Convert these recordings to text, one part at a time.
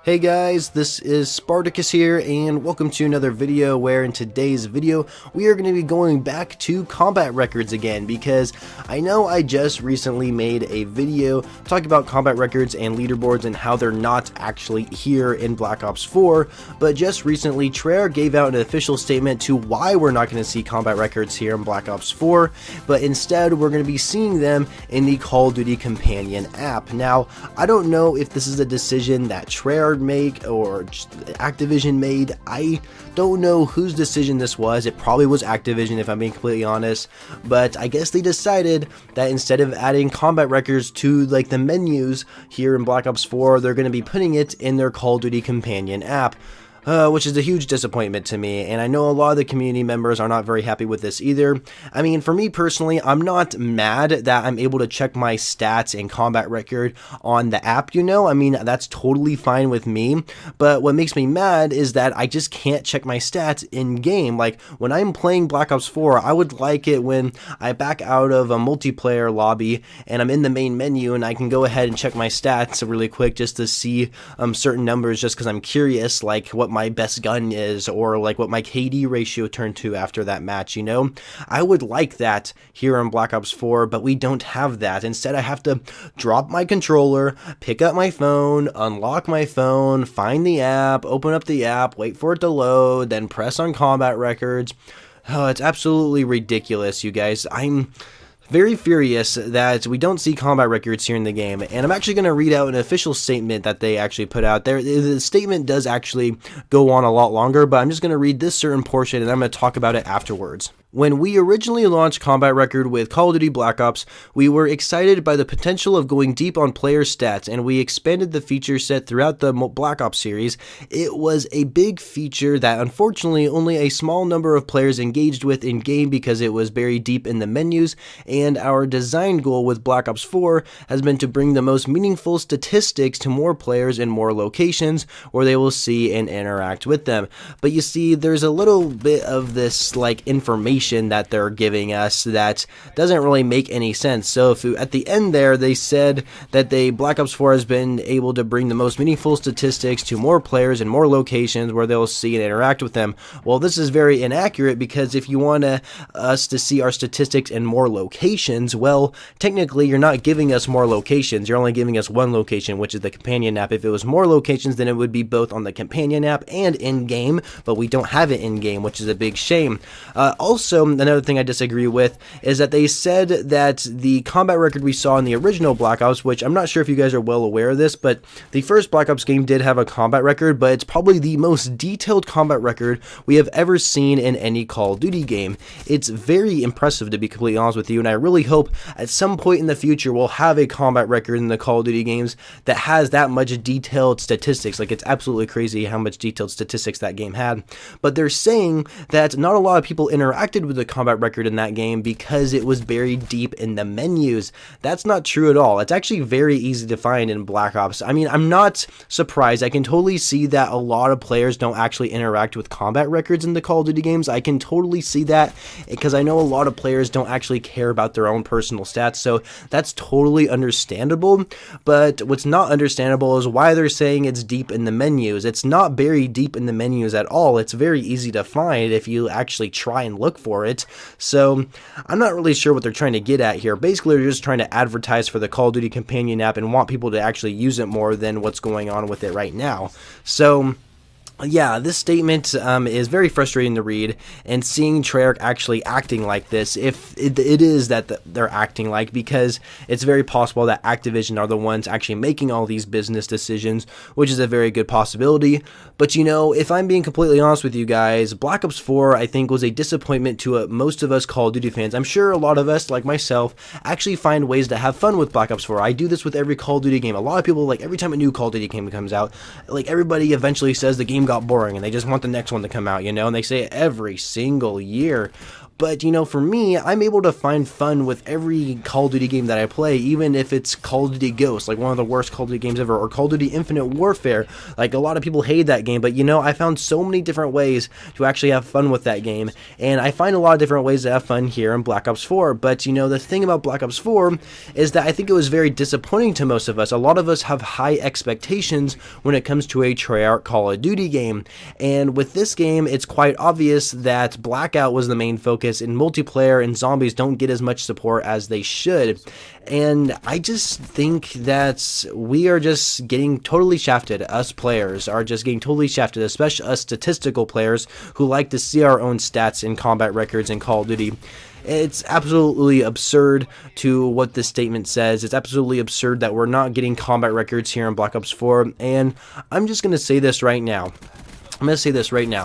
Hey guys, this is Spartacus here, and welcome to another video where in today's video we are going to be going back to combat records again, because I know I just recently made a video talking about combat records and leaderboards and how they're not actually here in Black Ops 4, but just recently Treyarch gave out an official statement to why we're not going to see combat records here in Black Ops 4, but instead we're going to be seeing them in the Call of Duty Companion app. Now, I don't know if this is a decision that Treyarch make or Activision made. I don't know whose decision this was. It probably was Activision, if I'm being completely honest, but I guess they decided that instead of adding combat records to like the menus here in Black Ops 4, they're going to be putting it in their Call of Duty Companion app. Which is a huge disappointment to me, and I know a lot of the community members are not very happy with this either. I mean, for me personally, I'm not mad that I'm able to check my stats and combat record on the app, you know? I mean, that's totally fine with me, but what makes me mad is that I just can't check my stats in-game. Like, when I'm playing Black Ops 4, I would like it when I back out of a multiplayer lobby and I'm in the main menu and I can go ahead and check my stats really quick just to see certain numbers, just because I'm curious, like, what my best gun is, or like what my KD ratio turned to after that match, you know? I would like that here in Black Ops 4, but we don't have that. Instead, I have to drop my controller, pick up my phone, unlock my phone, find the app, open up the app, wait for it to load, then press on combat records. Oh, it's absolutely ridiculous, you guys. I'm very furious that we don't see combat records here in the game, and I'm actually going to read out an official statement that they actually put out there. The statement does actually go on a lot longer, but I'm just going to read this certain portion and I'm going to talk about it afterwards. When we originally launched Combat Record with Call of Duty Black Ops, we were excited by the potential of going deep on player stats, and we expanded the feature set throughout the Black Ops series. It was a big feature that unfortunately only a small number of players engaged with in-game because it was buried deep in the menus, and our design goal with Black Ops 4 has been to bring the most meaningful statistics to more players in more locations where they will see and interact with them. But you see, there's a little bit of this like information that they're giving us that doesn't really make any sense. So if at the end there they said that Black Ops 4 has been able to bring the most meaningful statistics to more players in more locations where they'll see and interact with them. Well, this is very inaccurate, because if you want us to see our statistics in more locations, well, technically you're not giving us more locations. You're only giving us one location, which is the companion app. If it was more locations, then it would be both on the companion app and in-game, but we don't have it in-game, which is a big shame. Also, another thing I disagree with is that they said that the combat record we saw in the original Black Ops, which I'm not sure if you guys are well aware of this, but the first Black Ops game did have a combat record, but it's probably the most detailed combat record we have ever seen in any Call of Duty game. It's very impressive, to be completely honest with you, and I really hope at some point in the future we'll have a combat record in the Call of Duty games that has that much detailed statistics. Like, it's absolutely crazy how much detailed statistics that game had. But they're saying that not a lot of people interacted with the combat record in that game because it was buried deep in the menus. That's not true at all. It's actually very easy to find in Black Ops. I mean, I'm not surprised. I can totally see that a lot of players don't actually interact with combat records in the Call of Duty games. I can totally see that, because I know a lot of players don't actually care about their own personal stats, so that's totally understandable. But what's not understandable is why they're saying it's deep in the menus. It's not buried deep in the menus at all. It's very easy to find if you actually try and look for it. So I'm not really sure what they're trying to get at here. Basically, they're just trying to advertise for the Call of Duty Companion app and want people to actually use it more than what's going on with it right now. So yeah, this statement is very frustrating to read, and seeing Treyarch actually acting like this, if it is that they're acting like, because it's very possible that Activision are the ones actually making all these business decisions, which is a very good possibility. But you know, if I'm being completely honest with you guys, Black Ops 4 I think was a disappointment to most of us Call of Duty fans. I'm sure a lot of us, like myself, actually find ways to have fun with Black Ops 4. I do this with every Call of Duty game. A lot of people, like, every time a new Call of Duty game comes out, like, everybody eventually says the game got boring and they just want the next one to come out, you know, and they say it every single year. But, you know, for me, I'm able to find fun with every Call of Duty game that I play, even if it's Call of Duty Ghosts, like one of the worst Call of Duty games ever, or Call of Duty Infinite Warfare. Like, a lot of people hate that game, but, you know, I found so many different ways to actually have fun with that game, and I find a lot of different ways to have fun here in Black Ops 4. But, you know, the thing about Black Ops 4 is that I think it was very disappointing to most of us. A lot of us have high expectations when it comes to a Treyarch Call of Duty game, and with this game, it's quite obvious that Blackout was the main focus, and multiplayer and zombies don't get as much support as they should. And I just think that we are just getting totally shafted. Us players are just getting totally shafted, especially us statistical players who like to see our own stats in combat records in Call of Duty. It's absolutely absurd to what this statement says. It's absolutely absurd that we're not getting combat records here in Black Ops 4, and I'm just going to say this right now.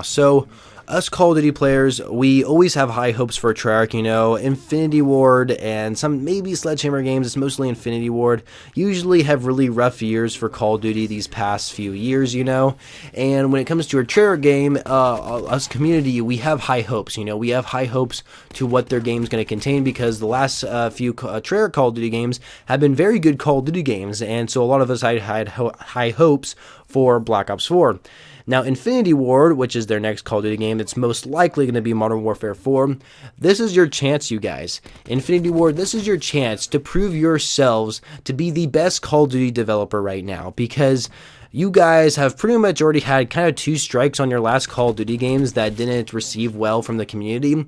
So, us Call of Duty players, we always have high hopes for Treyarch, you know. Infinity Ward and some maybe Sledgehammer games, it's mostly Infinity Ward, usually have really rough years for Call of Duty these past few years, you know. And when it comes to a Treyarch game, us community, we have high hopes, you know. We have high hopes to what their game's going to contain, because the last few Treyarch Call of Duty games have been very good Call of Duty games, and so a lot of us had high hopes for Black Ops 4. Now, Infinity Ward, which is their next Call of Duty game, it's most likely going to be Modern Warfare 4. This is your chance, you guys. Infinity Ward, this is your chance to prove yourselves to be the best Call of Duty developer right now, because you guys have pretty much already had kind of 2 strikes on your last Call of Duty games that didn't receive well from the community.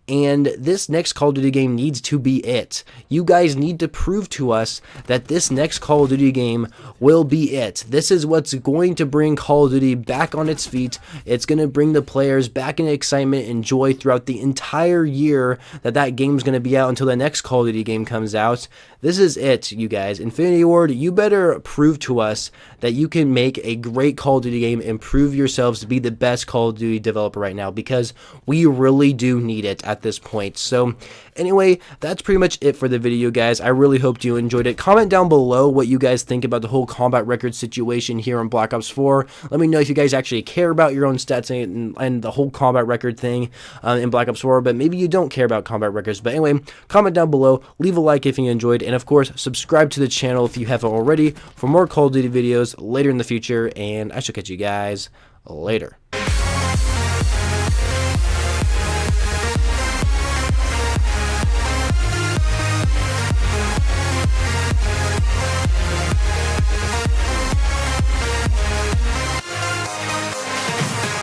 And this next Call of Duty game needs to be it. You guys need to prove to us that this next Call of Duty game will be it. This is what's going to bring Call of Duty back on its feet. It's going to bring the players back into excitement and joy throughout the entire year that game's going to be out until the next Call of Duty game comes out. This is it, you guys. Infinity Ward, you better prove to us that you can make a great Call of Duty game and prove yourselves to be the best Call of Duty developer right now, because we really do need it at this point. So anyway, that's pretty much it for the video, guys. I really hope you enjoyed it. Comment down below what you guys think about the whole combat record situation here in Black Ops 4. Let me know if you guys actually care about your own stats and the whole combat record thing in Black Ops 4, but maybe you don't care about combat records. But anyway, comment down below, leave a like if you enjoyed, and of course, subscribe to the channel if you haven't already for more Call of Duty videos later in the future, and I shall catch you guys later.